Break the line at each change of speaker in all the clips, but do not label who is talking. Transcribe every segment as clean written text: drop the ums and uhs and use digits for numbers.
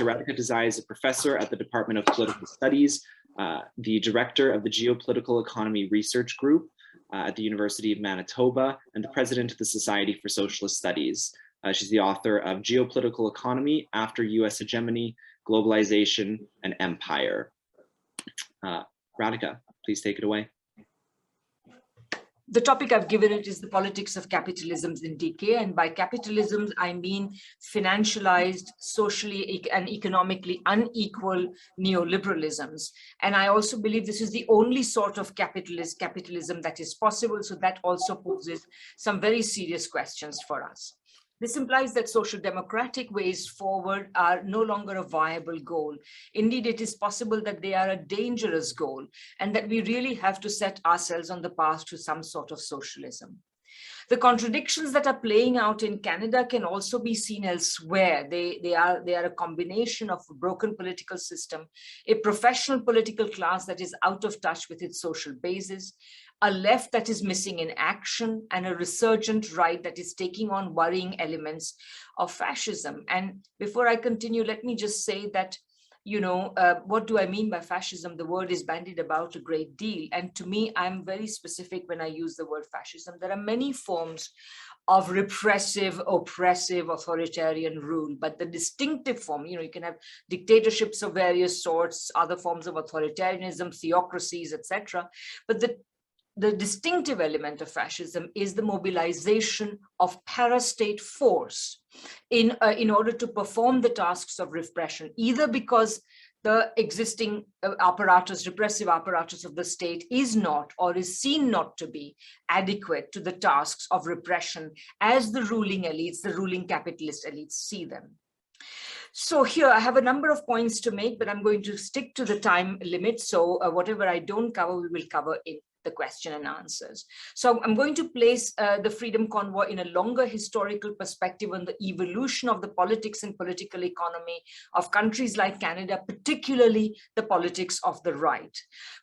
Dr. Radhika Desai is a professor at the Department of Political Studies, the director of the Geopolitical Economy Research Group at the University of Manitoba, and the president of the Society for Socialist Studies. She's the author of Geopolitical Economy After US Hegemony, Globalization, and Empire. Radhika, please take it away.
The topic I've given it is the politics of capitalisms in decay. And by capitalism, I mean financialized, socially and economically unequal neoliberalisms. And I also believe this is the only sort of capitalism that is possible. So that also poses some very serious questions for us. This implies that social democratic ways forward are no longer a viable goal. Indeed, it is possible that they are a dangerous goal and that we really have to set ourselves on the path to some sort of socialism. The contradictions that are playing out in Canada can also be seen elsewhere. They are a combination of a broken political system, a professional political class that is out of touch with its social basis, a left that is missing in action, and a resurgent right that is taking on worrying elements of fascism. And before I continue, let me just say that, what do I mean by fascism? The word is bandied about a great deal. And to me, I'm very specific when I use the word fascism. There are many forms of repressive, oppressive, authoritarian rule, but the distinctive form, you can have dictatorships of various sorts, other forms of authoritarianism, theocracies, etc. But the distinctive element of fascism is the mobilization of parastate force in order to perform the tasks of repression, either because the existing repressive apparatus of the state is not or is seen not to be adequate to the tasks of repression as the ruling elites, the ruling capitalist elites see them. So here I have a number of points to make, but I'm going to stick to the time limit. So whatever I don't cover, we will cover in the question and answers. So I'm going to place the Freedom Convoy in a longer historical perspective on the evolution of the politics and political economy of countries like Canada, particularly the politics of the right.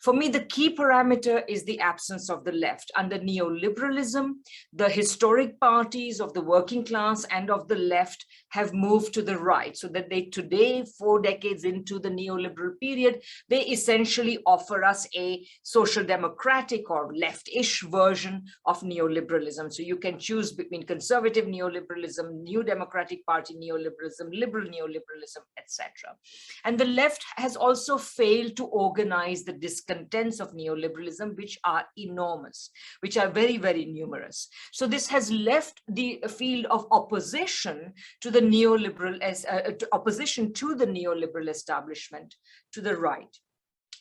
For me, the key parameter is the absence of the left. Under neoliberalism, the historic parties of the working class and of the left have moved to the right, so that they today, 4 decades into the neoliberal period, they essentially offer us a social democratic or left-ish version of neoliberalism. So you can choose between conservative neoliberalism, New Democratic Party neoliberalism, liberal neoliberalism, etc. And the left has also failed to organize the discontents of neoliberalism, which are enormous, which are very, very numerous. So this has left the field of opposition to the neoliberal, opposition to the neoliberal establishment to the right.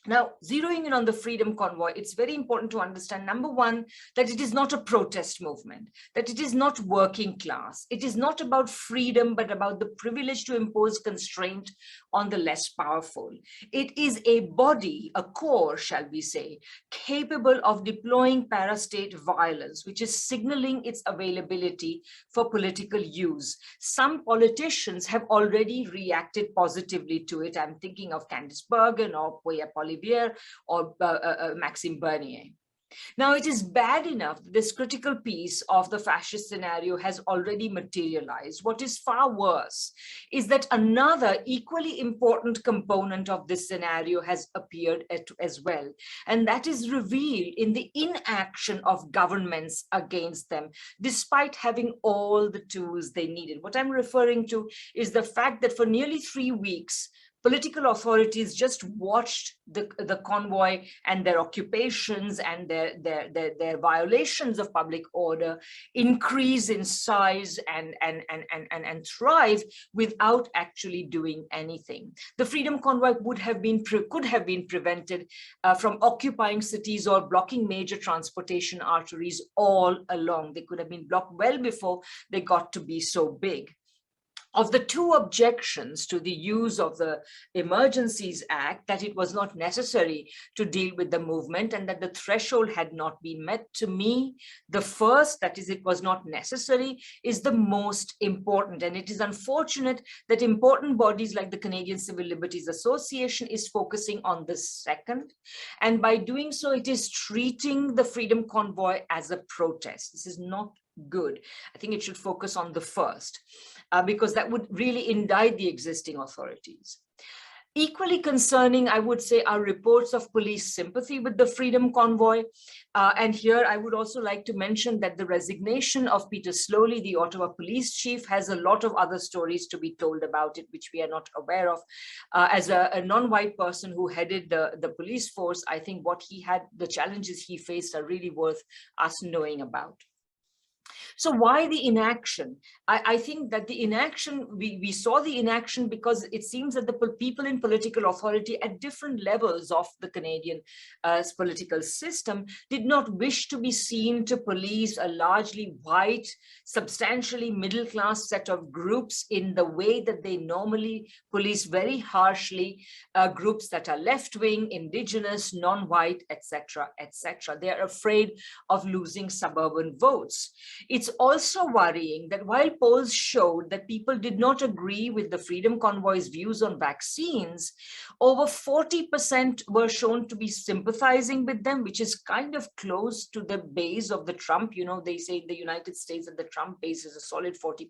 Now, zeroing in on the Freedom Convoy, it's very important to understand, number one, that it is not a protest movement, that it is not working class. It is not about freedom, but about the privilege to impose constraint on the less powerful. It is a body, a core, shall we say, capable of deploying parastate violence, which is signaling its availability for political use. Some politicians have already reacted positively to it. I'm thinking of Candice Bergen or Poya Poilievre or Maxime Bernier. Now, it is bad enough that this critical piece of the fascist scenario has already materialized. What is far worse is that another equally important component of this scenario has appeared as well, and that is revealed in the inaction of governments against them, despite having all the tools they needed. What I'm referring to is the fact that for nearly 3 weeks, political authorities just watched the convoy and their occupations and their violations of public order increase in size and thrive without actually doing anything. The Freedom Convoy could have been prevented from occupying cities or blocking major transportation arteries all along. They could have been blocked well before they got to be so big. Of the two objections to the use of the Emergencies Act, that it was not necessary to deal with the movement and that the threshold had not been met, to me, the first, that is, it was not necessary, is the most important. And it is unfortunate that important bodies like the Canadian Civil Liberties Association is focusing on the second. And by doing so, it is treating the Freedom Convoy as a protest. This is not good. I think it should focus on the first, because that would really indict the existing authorities. Equally concerning, I would say, are reports of police sympathy with the Freedom Convoy. And here I would also like to mention that the resignation of Peter Slowly, the Ottawa police chief, has a lot of other stories to be told about it, which we are not aware of. As a non-white person who headed the police force, I think what he had, the challenges he faced are really worth us knowing about. So why the inaction? I think that the inaction, we saw the inaction because it seems that the people in political authority at different levels of the Canadian political system did not wish to be seen to police a largely white, substantially middle-class set of groups in the way that they normally police very harshly groups that are left-wing, indigenous, non-white, etc., etc. They are afraid of losing suburban votes. It's also worrying that while polls showed that people did not agree with the Freedom Convoy's views on vaccines, over 40% were shown to be sympathizing with them, which is kind of close to the base of the Trump. You know, they say in the United States that the Trump base is a solid 40%,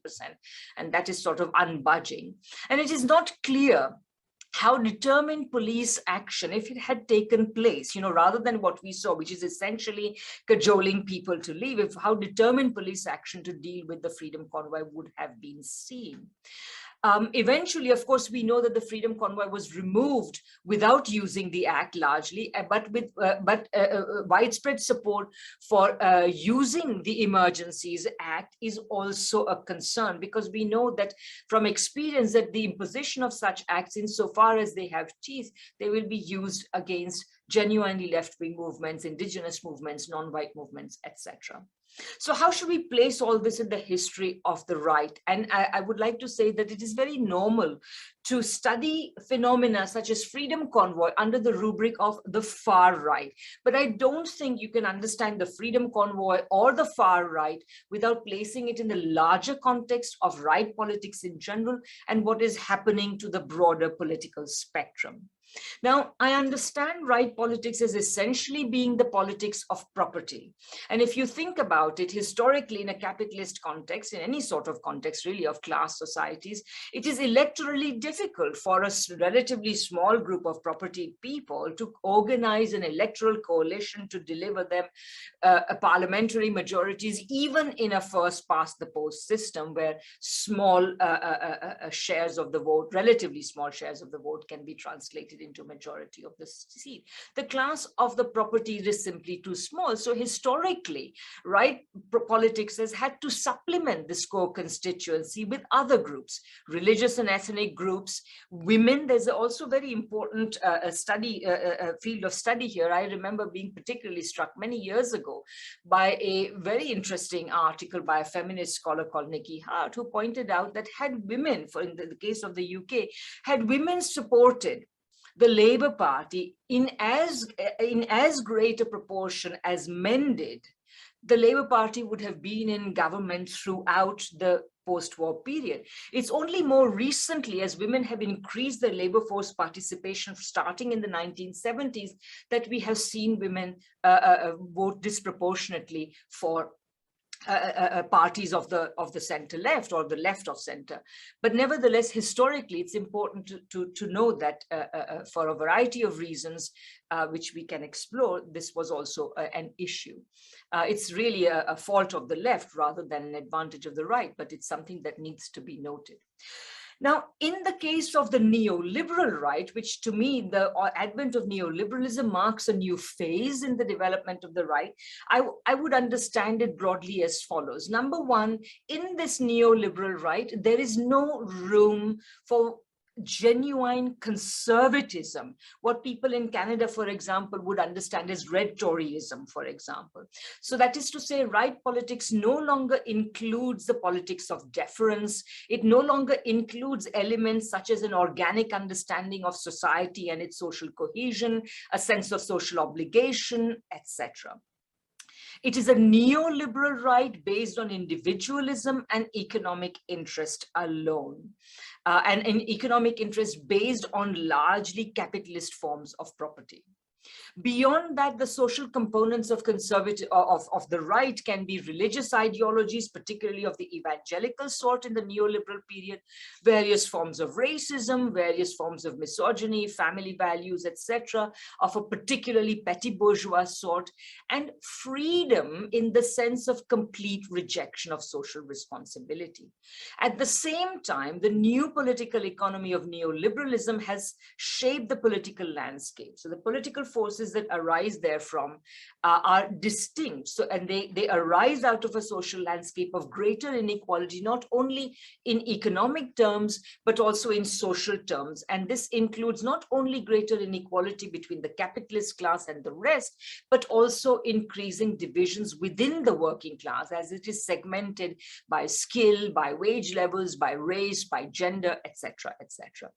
and that is sort of unbudging. And it is not clear how determined police action, if it had taken place, you know, rather than what we saw, which is essentially cajoling people to leave, if how determined police action to deal with the Freedom Convoy would have been seen. Eventually, of course, we know that the Freedom Convoy was removed without using the act largely, but with widespread support for using the Emergencies Act is also a concern, because we know that from experience that the imposition of such acts, insofar as they have teeth, they will be used against genuinely left-wing movements, indigenous movements, non-white movements, etc. So how should we place all this in the history of the right? And I would like to say that it is very normal to study phenomena such as Freedom Convoy under the rubric of the far right. But I don't think you can understand the Freedom Convoy or the far right without placing it in the larger context of right politics in general and what is happening to the broader political spectrum. Now, I understand right politics as essentially being the politics of property. And if you think about it, historically, in a capitalist context, in any sort of context really of class societies, it is electorally difficult for a relatively small group of property people to organize an electoral coalition to deliver them parliamentary majorities, even in a first past the post system where small shares of the vote, relatively small shares of the vote, can be translated into majority of the seat. The class of the property is simply too small. So historically, right politics has had to supplement this core constituency with other groups, religious and ethnic groups, women. There's also very important field of study here. I remember being particularly struck many years ago by a very interesting article by a feminist scholar called Nikki Hart, who pointed out that had women, in the case of the UK, had women supported the Labour Party in as great a proportion as men did, the Labour Party would have been in government throughout the post-war period. It's only more recently, as women have increased their labor force participation starting in the 1970s, that we have seen women vote disproportionately for parties of the center left or the left of center. But nevertheless, historically, it's important to know that for a variety of reasons, which we can explore, this was also an issue. It's really a fault of the left rather than an advantage of the right, but it's something that needs to be noted. Now, in the case of the neoliberal right, which to me, the advent of neoliberalism marks a new phase in the development of the right, I would understand it broadly as follows. Number one, in this neoliberal right, there is no room for genuine conservatism, what people in Canada, for example, would understand as red Toryism, for example. So that is to say, right politics no longer includes the politics of deference. It no longer includes elements such as an organic understanding of society and its social cohesion, a sense of social obligation, etc. It is a neoliberal right based on individualism and economic interest alone. And an economic interest based on largely capitalist forms of property. Beyond that, the social components of the right can be religious ideologies, particularly of the evangelical sort in the neoliberal period, various forms of racism, various forms of misogyny, family values, etc., of a particularly petty bourgeois sort, and freedom in the sense of complete rejection of social responsibility. At the same time, the new political economy of neoliberalism has shaped the political landscape. So the political forces that arise therefrom are distinct. So, and they arise out of a social landscape of greater inequality, not only in economic terms, but also in social terms. And this includes not only greater inequality between the capitalist class and the rest, but also increasing divisions within the working class as it is segmented by skill, by wage levels, by race, by gender, etc., etc.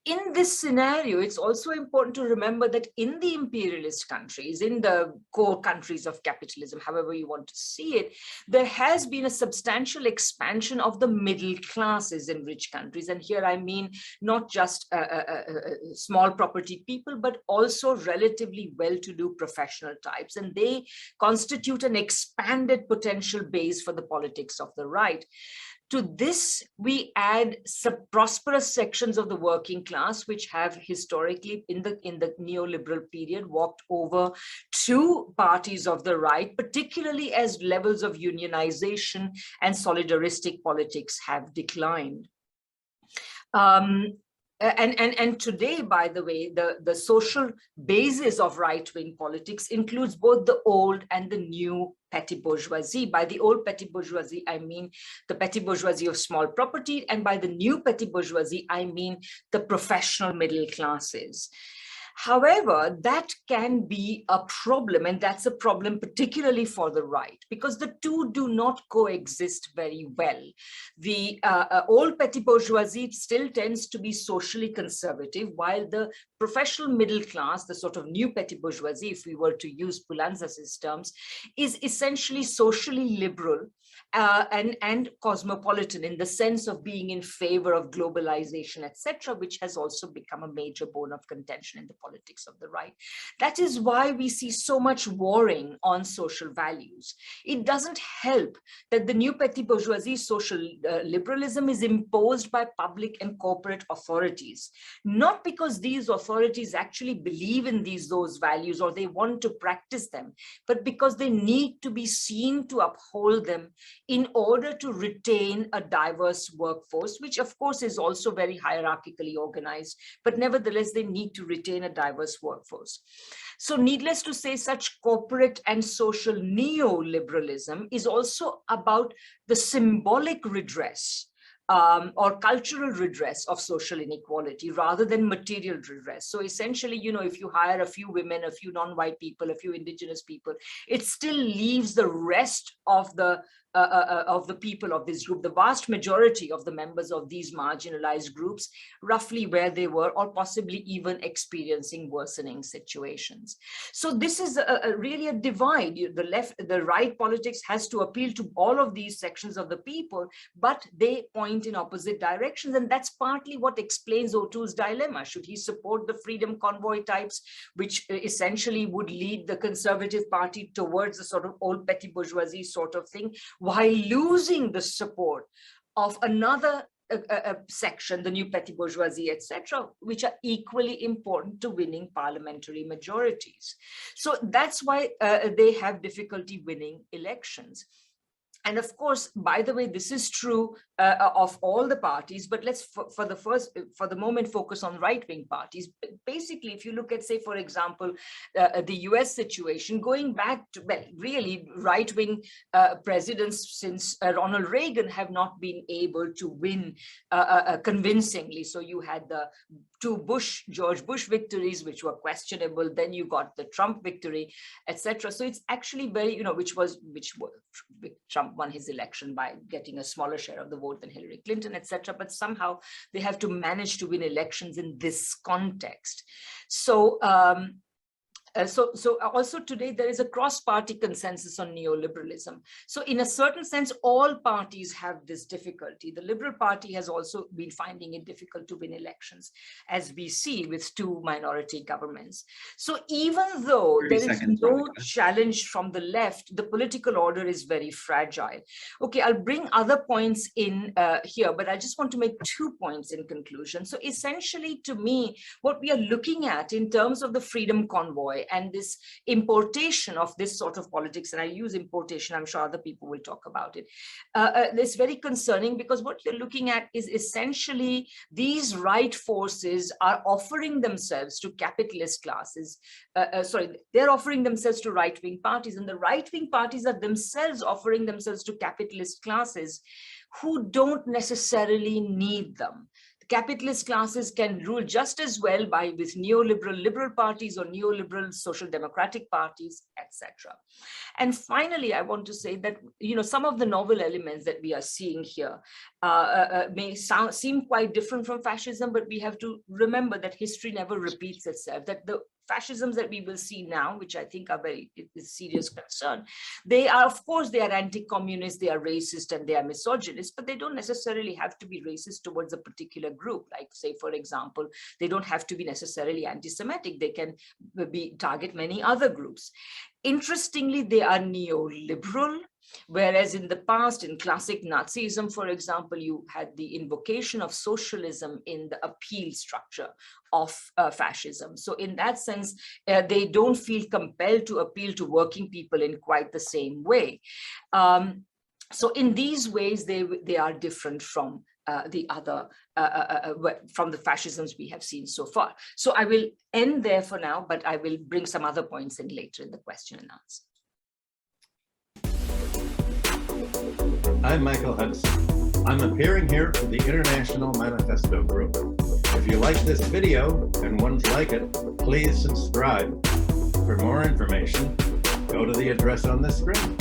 In this scenario, it's also important to remember that in the imperialist countries, in the core countries of capitalism, however you want to see it, there has been a substantial expansion of the middle classes in rich countries. And here I mean not just small property people, but also relatively well-to-do professional types. And they constitute an expanded potential base for the politics of the right. To this, we add prosperous sections of the working class, which have historically in the neoliberal period walked over to parties of the right, particularly as levels of unionization and solidaristic politics have declined. And today, by the way, the social basis of right-wing politics includes both the old and the new petty bourgeoisie. By the old petty bourgeoisie, I mean the petty bourgeoisie of small property, and by the new petty bourgeoisie, I mean the professional middle classes. However, that can be a problem, and that's a problem particularly for the right, because the two do not coexist very well. The old petty bourgeoisie still tends to be socially conservative, while the professional middle class, the sort of new petty bourgeoisie, if we were to use Pulantzas's terms, is essentially socially liberal and cosmopolitan in the sense of being in favor of globalization, etc., which has also become a major bone of contention in the politics of the right. That is why we see so much warring on social values. It doesn't help that the new petty bourgeoisie social liberalism is imposed by public and corporate authorities, not because these authorities actually believe in those values or they want to practice them, but because they need to be seen to uphold them in order to retain a diverse workforce, which of course is also very hierarchically organized, but nevertheless they need to retain a diverse workforce. So needless to say, such corporate and social neoliberalism is also about the symbolic redress or cultural redress of social inequality rather than material redress. So essentially, you know, if you hire a few women, a few non-white people, a few indigenous people, it still leaves the rest of the people of this group, the vast majority of the members of these marginalized groups, roughly where they were, or possibly even experiencing worsening situations. So this is really a divide. The right politics has to appeal to all of these sections of the people, but they point in opposite directions. And that's partly what explains O'Toole's dilemma. Should he support the freedom convoy types, which essentially would lead the Conservative Party towards a sort of old petty bourgeoisie sort of thing, while losing the support of another section, the new petty bourgeoisie, etc., which are equally important to winning parliamentary majorities. So that's why they have difficulty winning elections. And of course, by the way, this is true of all the parties, but let's for the moment focus on right-wing parties. Basically, if you look at, say, for example, the US situation, going back to, well, really right-wing presidents since Ronald Reagan have not been able to win convincingly. So you had the two George Bush victories, which were questionable. Then you got the Trump victory, etc. So it's actually very, which Trump won his election by getting a smaller share of the vote than Hillary Clinton, etc. But somehow they have to manage to win elections in this context. So So also today there is a cross-party consensus on neoliberalism. So in a certain sense, all parties have this difficulty. The Liberal Party has also been finding it difficult to win elections, as we see with 2 minority governments. So even though there is no challenge from the left, the political order is very fragile. Okay, I'll bring other points in here, but I just want to make 2 points in conclusion. So essentially, to me, what we are looking at in terms of the Freedom Convoy and this importation of this sort of politics, and I use importation, I'm sure other people will talk about it, it's very concerning, because what you're looking at is essentially these right forces are offering themselves to capitalist classes. They're offering themselves to right-wing parties, and the right-wing parties are themselves offering themselves to capitalist classes who don't necessarily need them. Capitalist classes can rule just as well with neoliberal liberal parties or neoliberal social democratic parties, etc. And finally, I want to say that some of the novel elements that we are seeing here may seem quite different from fascism, but we have to remember that history never repeats itself, that the fascisms that we will see now, which I think are very serious concern, they are, of course, they are anti-communist, they are racist, and they are misogynist, but they don't necessarily have to be racist towards a particular group. Like, say, for example, they don't have to be necessarily anti-Semitic. They can target many other groups. Interestingly, they are neoliberal, whereas in the past, in classic Nazism, for example, you had the invocation of socialism in the appeal structure of fascism. So in that sense, they don't feel compelled to appeal to working people in quite the same way. So in these ways, they are different from the other, from the fascisms we have seen so far. So I will end there for now, but I will bring some other points in later in the question and answer.
I'm Michael Hudson. I'm appearing here for the International Manifesto Group. If you like this video and ones like it, please subscribe. For more information, go to the address on the screen.